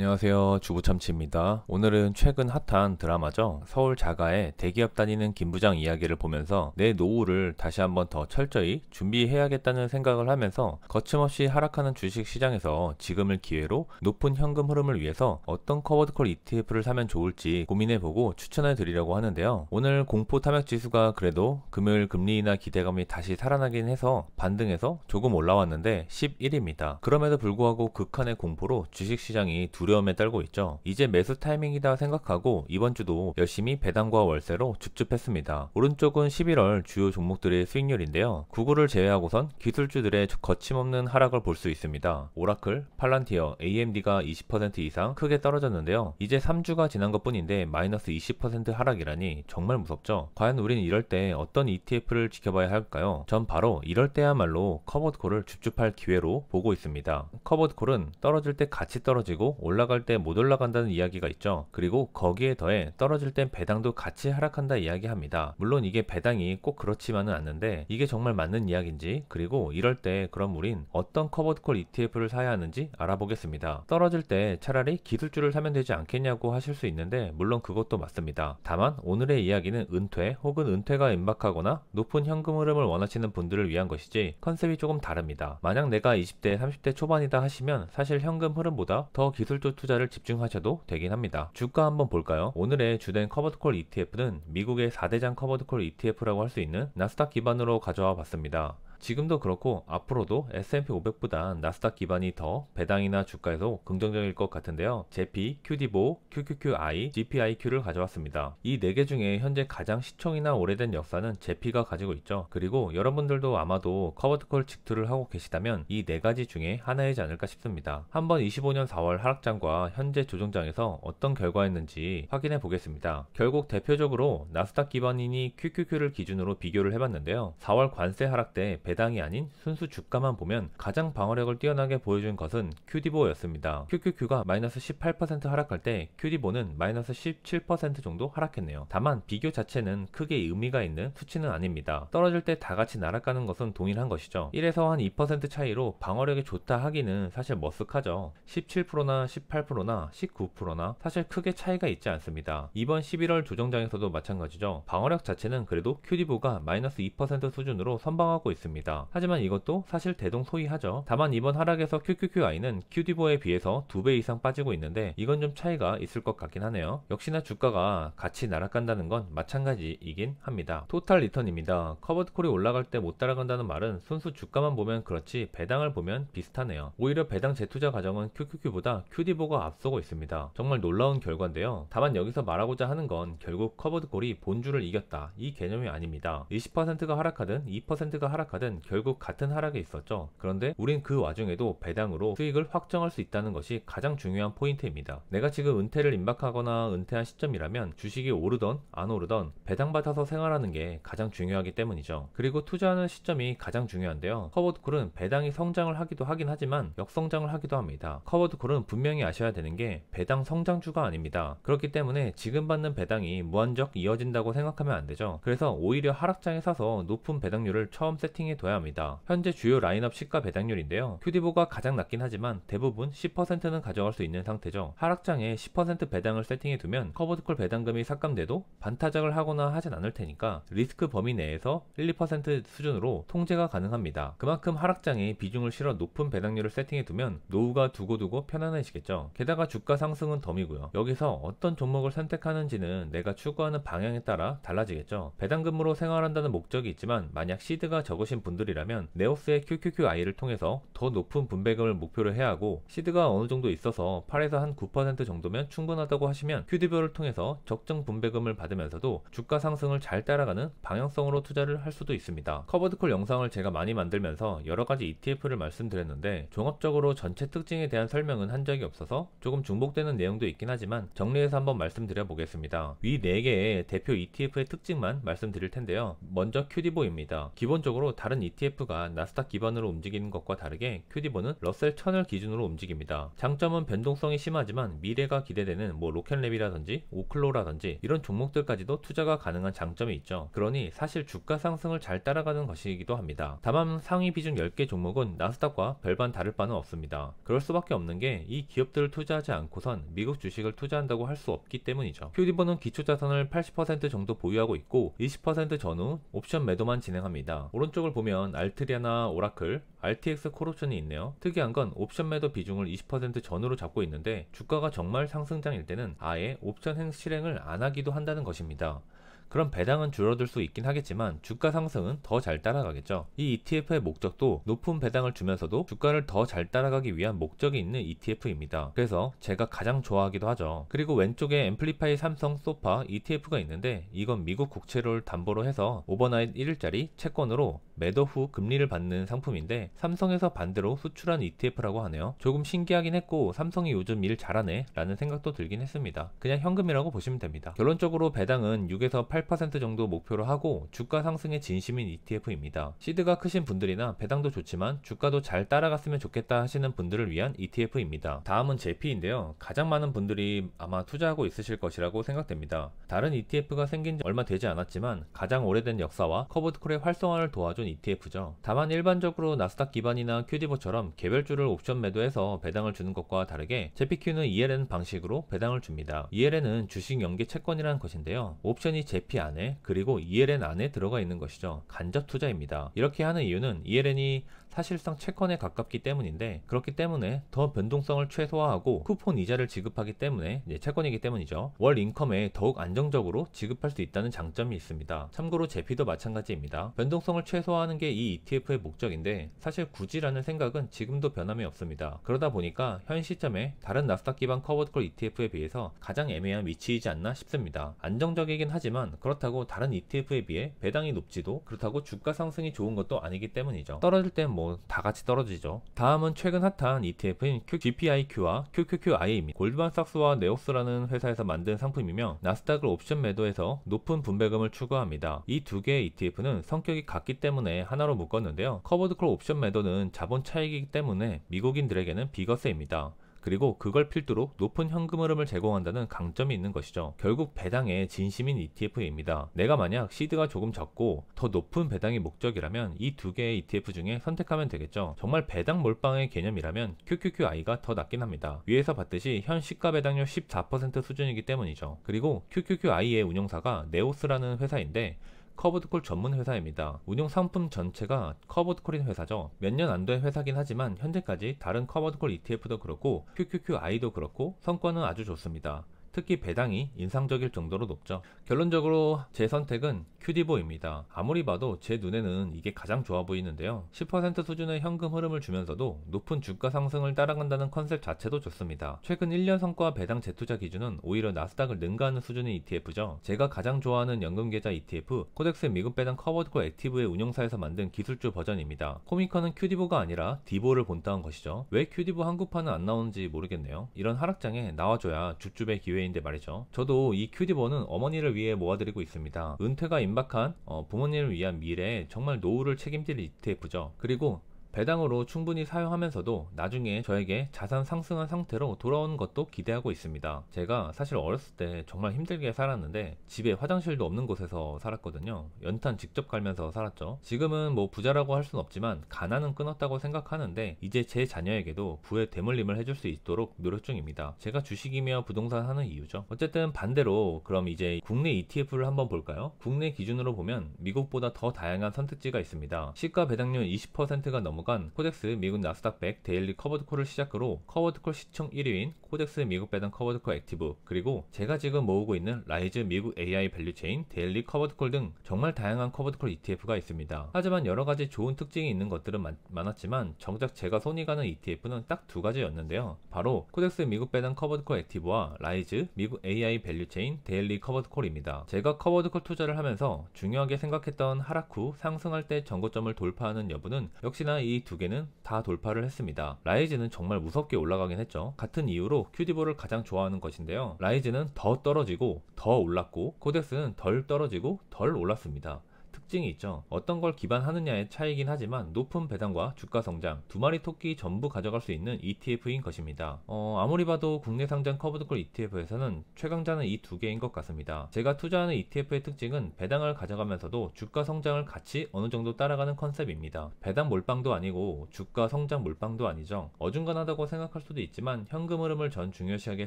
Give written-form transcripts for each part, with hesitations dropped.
안녕하세요. 주부참치입니다. 오늘은 최근 핫한 드라마죠. 서울 자가의 대기업 다니는 김부장 이야기를 보면서 내 노후를 다시 한번 더 철저히 준비해야겠다는 생각을 하면서 거침없이 하락하는 주식 시장에서 지금을 기회로 높은 현금 흐름을 위해서 어떤 커버드콜 ETF를 사면 좋을지 고민해보고 추천해 드리려고 하는데요. 오늘 공포 탐욕 지수가 그래도 금요일 금리 인하 기대감이 다시 살아나긴 해서 반등해서 조금 올라왔는데 11입니다. 그럼에도 불구하고 극한의 공포로 주식 시장이 두려움에 떨고 있죠. 이제 매수 타이밍이다 생각하고 이번 주도 열심히 배당과 월세로 줍줍했습니다. 오른쪽은 11월 주요 종목들의 수익률인데요. 구글을 제외하고선 기술주들의 거침없는 하락을 볼 수 있습니다. 오라클, 팔란티어, AMD가 20% 이상 크게 떨어졌는데요. 이제 3주가 지난 것 뿐인데 마이너스 20% 하락이라니 정말 무섭죠. 과연 우린 이럴 때 어떤 ETF를 지켜봐야 할까요? 전 바로 이럴 때야말로 커버드콜을 줍줍할 기회로 보고 있습니다. 커버드콜은 떨어질 때 같이 떨어지고 올라갈 때 못 올라간다는 이야기가 있죠. 그리고 거기에 더해 떨어질 땐 배당도 같이 하락한다 이야기합니다. 물론 이게 배당이 꼭 그렇지만은 않는데 이게 정말 맞는 이야기인지, 그리고 이럴 때 그럼 우린 어떤 커버드콜 ETF를 사야 하는지 알아보겠습니다. 떨어질 때 차라리 기술주를 사면 되지 않겠냐고 하실 수 있는데 물론 그것도 맞습니다. 다만 오늘의 이야기는 은퇴 혹은 은퇴가 임박하거나 높은 현금 흐름을 원하시는 분들을 위한 것이지 컨셉이 조금 다릅니다. 만약 내가 20대 30대 초반이다 하시면 사실 현금 흐름보다 더 기술주 투자를 집중하셔도 되긴 합니다. 주가 한번 볼까요? 오늘의 주된 커버드콜 ETF는 미국의 4대장 커버드콜 ETF라고 할 수 있는 나스닥 기반으로 가져와 봤습니다. 지금도 그렇고 앞으로도 S&P 500보다 나스닥 기반이 더 배당이나 주가에서 긍정적일 것 같은데요. 제피, QD보, QQQI, GPIQ를 가져왔습니다. 이 4개 중에 현재 가장 시총이나 오래된 역사는 제피가 가지고 있죠. 그리고 여러분들도 아마도 커버드콜 직투를 하고 계시다면 이 4가지 중에 하나이지 않을까 싶습니다. 한번 25년 4월 하락장과 현재 조정장에서 어떤 결과였는지 확인해 보겠습니다. 결국 대표적으로 나스닥 기반이니 QQQ를 기준으로 비교를 해봤는데요. 4월 관세 하락 때 배당이 아닌 순수 주가만 보면 가장 방어력을 뛰어나게 보여준 것은 QD보였습니다. QQQ가 마이너스 18% 하락할 때 QD보는 마이너스 17% 정도 하락했네요. 다만 비교 자체는 크게 의미가 있는 수치는 아닙니다. 떨어질 때 다 같이 날아가는 것은 동일한 것이죠. 1에서 한 2% 차이로 방어력이 좋다 하기는 사실 머쓱하죠. 17%나 18%나 19%나 사실 크게 차이가 있지 않습니다. 이번 11월 조정장에서도 마찬가지죠. 방어력 자체는 그래도 QD보가 마이너스 2% 수준으로 선방하고 있습니다. 하지만 이것도 사실 대동소이하죠. 다만 이번 하락에서 QQQI는 QD보에 비해서 2배 이상 빠지고 있는데 이건 좀 차이가 있을 것 같긴 하네요. 역시나 주가가 같이 날아간다는 건 마찬가지이긴 합니다. 토탈 리턴입니다. 커버드콜이 올라갈 때 못 따라간다는 말은 순수 주가만 보면 그렇지 배당을 보면 비슷하네요. 오히려 배당 재투자 과정은 QQQ보다 QD보가 앞서고 있습니다. 정말 놀라운 결과인데요. 다만 여기서 말하고자 하는 건 결국 커버드콜이 본주를 이겼다 이 개념이 아닙니다. 20%가 하락하든 2%가 하락하든 결국 같은 하락에 있었죠. 그런데 우린 그 와중에도 배당으로 수익을 확정할 수 있다는 것이 가장 중요한 포인트입니다. 내가 지금 은퇴를 임박하거나 은퇴한 시점이라면 주식이 오르던 안 오르던 배당받아서 생활하는 게 가장 중요하기 때문이죠. 그리고 투자하는 시점이 가장 중요한데요. 커버드콜은 배당이 성장을 하기도 하긴 하지만 역성장을 하기도 합니다. 커버드콜은 분명히 아셔야 되는 게 배당 성장주가 아닙니다. 그렇기 때문에 지금 받는 배당이 무한적 이어진다고 생각하면 안 되죠. 그래서 오히려 하락장에 사서 높은 배당률을 처음 세팅해 둬야 합니다. 현재 주요 라인업 시가 배당률인데요. QD보가 가장 낮긴 하지만 대부분 10%는 가져갈 수 있는 상태죠. 하락장에 10% 배당을 세팅해 두면 커버드콜 배당금이 삭감돼도 반타작을 하거나 하진 않을 테니까 리스크 범위 내에서 1, 2% 수준으로 통제가 가능합니다. 그만큼 하락장에 비중을 실어 높은 배당률을 세팅해 두면 노후가 두고두고 편안해지겠죠. 게다가 주가 상승은 덤이고요. 여기서 어떤 종목을 선택하는지는 내가 추구하는 방향에 따라 달라지겠죠. 배당금으로 생활한다는 목적이 있지만 만약 시드가 적으신 분들이라면 네오스의 QQQI를 통해서 더 높은 분배금을 목표로 해야 하고 시드가 어느 정도 있어서 8에서 한 9% 정도면 충분하다고 하시면 QD보를 통해서 적정 분배금을 받으면서도 주가 상승을 잘 따라가는 방향성으로 투자를 할 수도 있습니다. 커버드콜 영상을 제가 많이 만들면서 여러가지 ETF를 말씀드렸는데 종합적으로 전체 특징에 대한 설명은 한 적이 없어서 조금 중복되는 내용도 있긴 하지만 정리해서 한번 말씀드려 보겠습니다. 위 4개의 대표 ETF의 특징만 말씀드릴 텐데요. 먼저 QD보입니다. 기본적으로 다른 다른 ETF가 나스닥 기반으로 움직이는 것과 다르게 큐디보는 러셀 1000을 기준으로 움직입니다. 장점은 변동성이 심하지만 미래가 기대되는 로켓랩이라든지 오클로라든지 이런 종목들까지도 투자가 가능한 장점이 있죠. 그러니 사실 주가 상승을 잘 따라가는 것이기도 합니다. 다만 상위 비중 10개 종목은 나스닥과 별반 다를 바는 없습니다. 그럴 수밖에 없는 게 이 기업들을 투자하지 않고선 미국 주식을 투자한다고 할 수 없기 때문이죠. 큐디보는 기초자산을 80% 정도 보유하고 있고 20% 전후 옵션 매도만 진행합니다. 오른쪽을 보면 알트리아나 오라클, RTX 콜옵션이 있네요. 특이한 건 옵션 매도 비중을 20% 전후로 잡고 있는데 주가가 정말 상승장일 때는 아예 옵션 실행을 안 하기도 한다는 것입니다. 그럼 배당은 줄어들 수 있긴 하겠지만 주가 상승은 더 잘 따라가겠죠. 이 ETF의 목적도 높은 배당을 주면서도 주가를 더 잘 따라가기 위한 목적이 있는 ETF입니다. 그래서 제가 가장 좋아하기도 하죠. 그리고 왼쪽에 앰플리파이 삼성 소파 ETF가 있는데 이건 미국 국채를 담보로 해서 오버나잇 1일짜리 채권으로 매도 후 금리를 받는 상품인데 삼성에서 반대로 수출한 ETF라고 하네요. 조금 신기하긴 했고 삼성이 요즘 일 잘하네 라는 생각도 들긴 했습니다. 그냥 현금이라고 보시면 됩니다. 결론적으로 배당은 6에서 8% 정도 목표로 하고 주가 상승에 진심인 ETF입니다. 시드가 크신 분들이나 배당도 좋지만 주가도 잘 따라갔으면 좋겠다 하시는 분들을 위한 ETF입니다. 다음은 JP인데요. 가장 많은 분들이 아마 투자하고 있으실 것이라고 생각됩니다. 다른 ETF가 생긴 지 얼마 되지 않았지만 가장 오래된 역사와 커버드콜의 활성화를 도와준 ETF죠. 다만 일반적으로 나스닥 기반이나 큐디보처럼 개별주를 옵션 매도해서 배당을 주는 것과 다르게 JPQ는 ELN 방식으로 배당을 줍니다. ELN은 주식 연계 채권이라는 것인데요. 옵션이 JP 안에 그리고 ELN 안에 들어가 있는 것이죠. 간접 투자입니다. 이렇게 하는 이유는 ELN이 사실상 채권에 가깝기 때문인데 그렇기 때문에 더 변동성을 최소화하고 쿠폰 이자를 지급하기 때문에 채권이기 때문이죠. 월 인컴에 더욱 안정적으로 지급할 수 있다는 장점이 있습니다. 참고로 JP도 마찬가지입니다. 변동성을 최소화하는 게 이 ETF의 목적인데 사실 굳이라는 생각은 지금도 변함이 없습니다. 그러다 보니까 현 시점에 다른 나스닥 기반 커버드콜 ETF에 비해서 가장 애매한 위치이지 않나 싶습니다. 안정적이긴 하지만 그렇다고 다른 ETF에 비해 배당이 높지도 그렇다고 주가 상승이 좋은 것도 아니기 때문이죠. 떨어질 땐 뭐 다 같이 떨어지죠. 다음은 최근 핫한 ETF인 GPIQ와 QQQI입니다. 골드만삭스와 네오스라는 회사에서 만든 상품이며 나스닥을 옵션 매도해서 높은 분배금을 추구합니다. 이 두 개의 ETF는 성격이 같기 때문에 하나로 묶었는데요. 커버드콜 옵션 매도는 자본 차익이기 때문에 미국인들에게는 비거세입니다. 그리고 그걸 필두로 높은 현금 흐름을 제공한다는 강점이 있는 것이죠. 결국 배당의 진심인 ETF입니다. 내가 만약 시드가 조금 적고 더 높은 배당이 목적이라면 이 두 개의 ETF 중에 선택하면 되겠죠. 정말 배당 몰빵의 개념이라면 QQQI가 더 낫긴 합니다. 위에서 봤듯이 현 시가 배당률 14% 수준이기 때문이죠. 그리고 QQQI의 운용사가 네오스라는 회사인데 커버드콜 전문 회사입니다. 운용 상품 전체가 커버드콜인 회사죠. 몇 년 안 된 회사긴 하지만 현재까지 다른 커버드콜 ETF도 그렇고 QQQI도 그렇고 성과는 아주 좋습니다. 특히 배당이 인상적일 정도로 높죠. 결론적으로 제 선택은 큐디보입니다. 아무리 봐도 제 눈에는 이게 가장 좋아 보이는데요. 10% 수준의 현금 흐름을 주면서도 높은 주가 상승을 따라간다는 컨셉 자체도 좋습니다. 최근 1년 성과 배당 재투자 기준은 오히려 나스닥을 능가하는 수준의 ETF죠. 제가 가장 좋아하는 연금계좌 ETF 코덱스 미국 배당 커버드콜 액티브의 운용사에서 만든 기술주 버전입니다. 코미커는 큐디보가 아니라 디보를 본따온 것이죠. 왜 큐디보 한국판은 안 나오는지 모르겠네요. 이런 하락장에 나와줘야 줍줍의 기회인데 말이죠. 저도 이 큐디보는 어머니를 위해 모아드리고 있습니다. 은퇴가 임박한 부모님을 위한 미래에 정말 노후를 책임질 ETF죠. 그리고 배당으로 충분히 사용하면서도 나중에 저에게 자산 상승한 상태로 돌아오는 것도 기대하고 있습니다. 제가 사실 어렸을 때 정말 힘들게 살았는데 집에 화장실도 없는 곳에서 살았거든요. 연탄 직접 갈면서 살았죠. 지금은 뭐 부자라고 할 순 없지만 가난은 끊었다고 생각하는데 이제 제 자녀에게도 부의 대물림을 해줄 수 있도록 노력 중입니다. 제가 주식이며 부동산 하는 이유죠. 어쨌든 반대로 그럼 이제 국내 ETF를 한번 볼까요? 국내 기준으로 보면 미국보다 더 다양한 선택지가 있습니다. 시가 배당률 20%가 넘어간 코덱스 미국 나스닥 100 데일리 커버드콜을 시작으로 커버드콜 시총 1위인 코덱스 미국 배당 커버드콜 액티브, 그리고 제가 지금 모으고 있는 라이즈 미국 AI 밸류체인 데일리 커버드콜 등 정말 다양한 커버드콜 ETF가 있습니다. 하지만 여러가지 좋은 특징이 있는 것들은 많았지만 정작 제가 손이 가는 ETF는 딱 두 가지였는데요. 바로 코덱스 미국 배당 커버드콜 액티브와 라이즈 미국 AI 밸류체인 데일리 커버드콜입니다. 제가 커버드콜 투자를 하면서 중요하게 생각했던 하락 후 상승할 때 전고점을 돌파하는 여부는 역시나 이 두 개는 다 돌파를 했습니다. 라이즈는 정말 무섭게 올라가긴 했죠. 같은 이유로 큐디보를 가장 좋아하는 것인데요. 라이즈는 더 떨어지고 더 올랐고 코덱스는 덜 떨어지고 덜 올랐습니다. 특징이 있죠. 어떤 걸 기반하느냐의 차이긴 하지만 높은 배당과 주가 성장 두 마리 토끼 전부 가져갈 수 있는 ETF인 것입니다. 아무리 봐도 국내 상장 커브드콜 ETF에서는 최강자는 이 두 개인 것 같습니다. 제가 투자하는 ETF의 특징은 배당을 가져가면서도 주가 성장을 같이 어느 정도 따라가는 컨셉입니다. 배당 몰빵도 아니고 주가 성장 몰빵도 아니죠. 어중간하다고 생각할 수도 있지만 현금 흐름을 전 중요시하게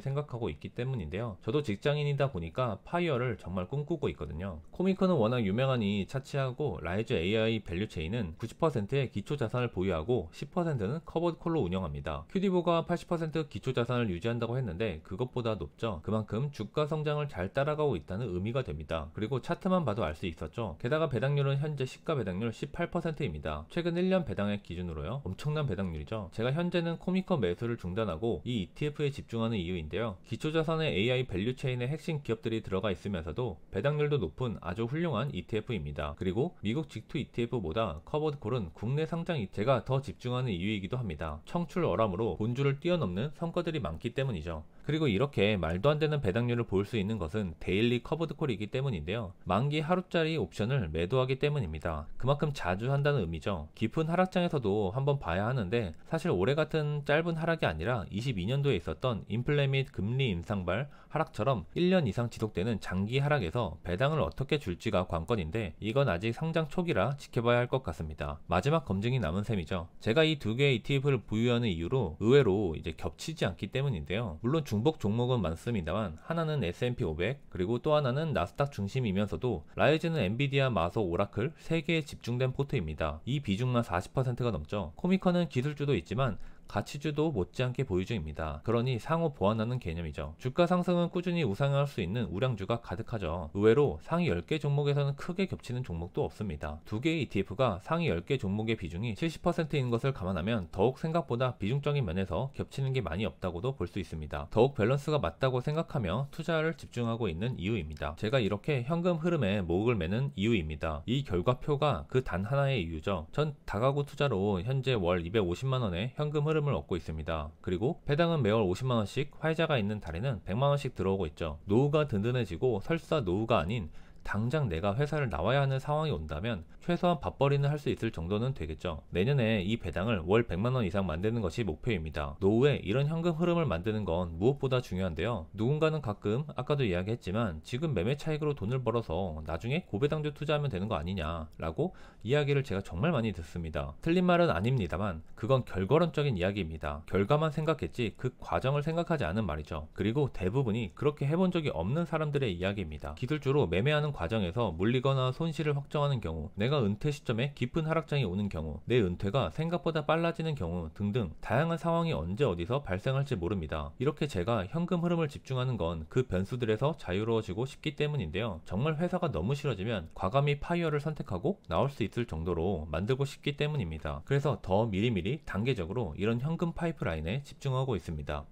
생각하고 있기 때문인데요. 저도 직장인이다 보니까 파이어를 정말 꿈꾸고 있거든요. 코미커는 워낙 유명하니 차치하고 라이즈 AI 밸류체인은 90%의 기초자산을 보유하고 10%는 커버드콜로 운영합니다. 큐디보가 80% 기초자산을 유지한다고 했는데 그것보다 높죠. 그만큼 주가 성장을 잘 따라가고 있다는 의미가 됩니다. 그리고 차트만 봐도 알 수 있었죠. 게다가 배당률은 현재 시가 배당률 18%입니다. 최근 1년 배당액 기준으로요. 엄청난 배당률이죠. 제가 현재는 코미커 매수를 중단하고 이 ETF에 집중하는 이유인데요. 기초자산의 AI 밸류체인의 핵심 기업들이 들어가 있으면서도 배당률도 높은 아주 훌륭한 ETF입니다. 그리고 미국 직투 ETF보다 커버드콜은 국내 상장 제가 더 집중하는 이유이기도 합니다. 청출어람으로 본주를 뛰어넘는 성과들이 많기 때문이죠. 그리고 이렇게 말도 안 되는 배당률을 볼 수 있는 것은 데일리 커버드콜이기 때문인데요. 만기 하루짜리 옵션을 매도하기 때문입니다. 그만큼 자주 한다는 의미죠. 깊은 하락장에서도 한번 봐야 하는데 사실 올해 같은 짧은 하락이 아니라 22년도에 있었던 인플레 및 금리 인상발 하락처럼 1년 이상 지속되는 장기 하락에서 배당을 어떻게 줄지가 관건인데 이건 아직 상장 초기라 지켜봐야 할 것 같습니다. 마지막 검증이 남은 셈이죠. 제가 이 두 개의 ETF를 보유하는 이유로 의외로 이제 겹치지 않기 때문인데요. 물론 중복 종목은 많습니다만 하나는 S&P 500 그리고 또 하나는 나스닥 중심이면서도 라이즈는 엔비디아, 마소, 오라클 3개에 집중된 포트입니다. 이 비중만 40%가 넘죠. 코미커는 기술주도 있지만 가치주도 못지않게 보유 중입니다. 그러니 상호 보완하는 개념이죠. 주가 상승은 꾸준히 우상향할 수 있는 우량주가 가득하죠. 의외로 상위 10개 종목에서는 크게 겹치는 종목도 없습니다. 두 개의 ETF가 상위 10개 종목의 비중이 70%인 것을 감안하면 더욱 생각보다 비중적인 면에서 겹치는 게 많이 없다고도 볼 수 있습니다. 더욱 밸런스가 맞다고 생각하며 투자를 집중하고 있는 이유입니다. 제가 이렇게 현금 흐름에 목을 매는 이유입니다. 이 결과표가 그 단 하나의 이유죠. 전 다가구 투자로 현재 월 250만원의 현금 흐름을 얻고 있습니다. 그리고 배당은 매월 50만원씩, 화이자가 있는 달에는 100만원씩 들어오고 있죠. 노후가 든든해지고 설사 노후가 아닌 당장 내가 회사를 나와야 하는 상황이 온다면 최소한 밥벌이는 할 수 있을 정도는 되겠죠. 내년에 이 배당을 월 100만원 이상 만드는 것이 목표입니다. 노후에 이런 현금 흐름을 만드는 건 무엇보다 중요한데요. 누군가는 가끔 아까도 이야기했지만 지금 매매 차익으로 돈을 벌어서 나중에 고배당주 투자하면 되는 거 아니냐 라고 이야기를 제가 정말 많이 듣습니다. 틀린 말은 아닙니다만 그건 결과론적인 이야기입니다. 결과만 생각했지 그 과정을 생각하지 않은 말이죠. 그리고 대부분이 그렇게 해본 적이 없는 사람들의 이야기입니다. 기술주로 매매하는 과정에서 물리거나 손실을 확정하는 경우, 내가 은퇴 시점에 깊은 하락장이 오는 경우, 내 은퇴가 생각보다 빨라지는 경우 등등 다양한 상황이 언제 어디서 발생할지 모릅니다. 이렇게 제가 현금 흐름을 집중하는 건 그 변수들에서 자유로워지고 싶기 때문인데요. 정말 회사가 너무 싫어지면 과감히 파이어를 선택하고 나올 수 있을 정도로 만들고 싶기 때문입니다. 그래서 더 미리미리 단계적으로 이런 현금 파이프라인에 집중하고 있습니다.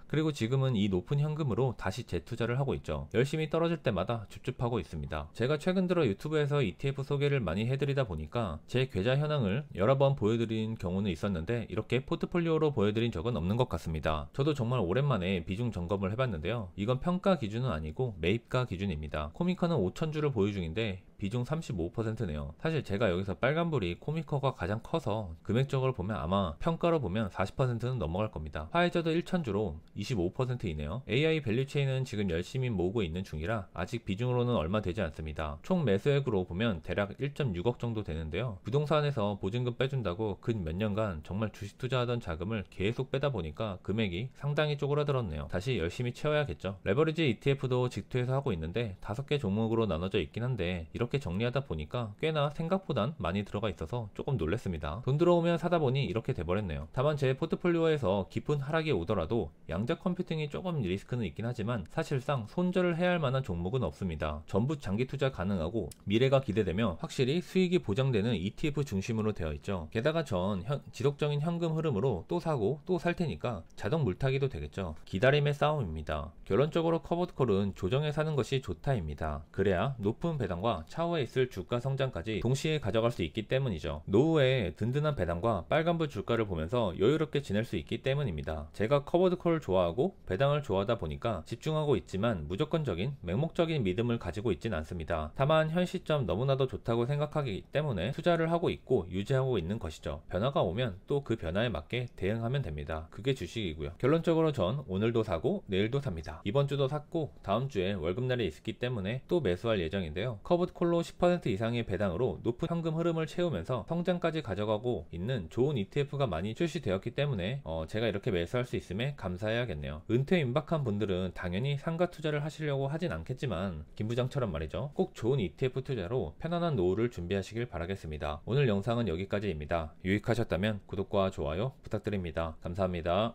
그리고 지금은 이 높은 현금으로 다시 재투자를 하고 있죠. 열심히 떨어질 때마다 줍줍하고 있습니다. 제가 최근 들어 유튜브에서 ETF 소개를 많이 해드리다 보니까 제 계좌 현황을 여러 번 보여드린 경우는 있었는데 이렇게 포트폴리오로 보여드린 적은 없는 것 같습니다. 저도 정말 오랜만에 비중 점검을 해봤는데요. 이건 평가 기준은 아니고 매입가 기준입니다. 코미커는 5,000주를 보유 중인데 비중 35%네요. 사실 제가 여기서 빨간불이 코미커가 가장 커서 금액적으로 보면 아마 평가로 보면 40%는 넘어갈 겁니다. 화이저도 1,000주로 25%이네요. AI 밸류체인은 지금 열심히 모으고 있는 중이라 아직 비중으로는 얼마 되지 않습니다. 총 매수액으로 보면 대략 1.6억 정도 되는데요. 부동산에서 보증금 빼준다고 근 몇 년간 정말 주식 투자하던 자금을 계속 빼다 보니까 금액이 상당히 쪼그라들었네요. 다시 열심히 채워야겠죠. 레버리지 ETF도 직투해서 하고 있는데 5개 종목으로 나눠져 있긴 한데 이렇게 정리하다 보니까 꽤나 생각보단 많이 들어가 있어서 조금 놀랐습니다. 돈 들어오면 사다 보니 이렇게 돼버렸네요. 다만 제 포트폴리오에서 깊은 하락이 오더라도 양자 컴퓨팅이 조금 리스크는 있긴 하지만 사실상 손절을 해야 할 만한 종목은 없습니다. 전부 장기 투자 가능하고 미래가 기대되며 확실히 수익이 보장되는 ETF 중심으로 되어 있죠. 게다가 전 지속적인 현금 흐름으로 또 사고 또 살 테니까 자동 물타기도 되겠죠. 기다림의 싸움입니다. 결론적으로 커버드콜은 조정해 사는 것이 좋다입니다. 그래야 높은 배당과 차후에 있을 주가 성장까지 동시에 가져갈 수 있기 때문이죠. 노후에 든든한 배당과 빨간불 주가를 보면서 여유롭게 지낼 수 있기 때문입니다. 제가 커버드 콜을 좋아하고 배당을 좋아하다 보니까 집중하고 있지만 무조건적인 맹목적인 믿음을 가지고 있진 않습니다. 다만 현 시점 너무나도 좋다고 생각하기 때문에 투자를 하고 있고 유지하고 있는 것이죠. 변화가 오면 또 그 변화에 맞게 대응하면 됩니다. 그게 주식이고요. 결론적으로 전 오늘도 사고 내일도 삽니다. 이번 주도 샀고 다음 주에 월급날이 있기 때문에 또 매수할 예정인데요. 커버드 콜로 10% 이상의 배당으로 높은 현금 흐름을 채우면서 성장까지 가져가고 있는 좋은 ETF가 많이 출시되었기 때문에 제가 이렇게 매수할 수 있음에 감사해야겠네요. 은퇴 임박한 분들은 당연히 상가 투자를 하시려고 하진 않겠지만 김부장처럼 말이죠. 꼭 좋은 ETF 투자로 편안한 노후를 준비하시길 바라겠습니다. 오늘 영상은 여기까지입니다. 유익하셨다면 구독과 좋아요 부탁드립니다. 감사합니다.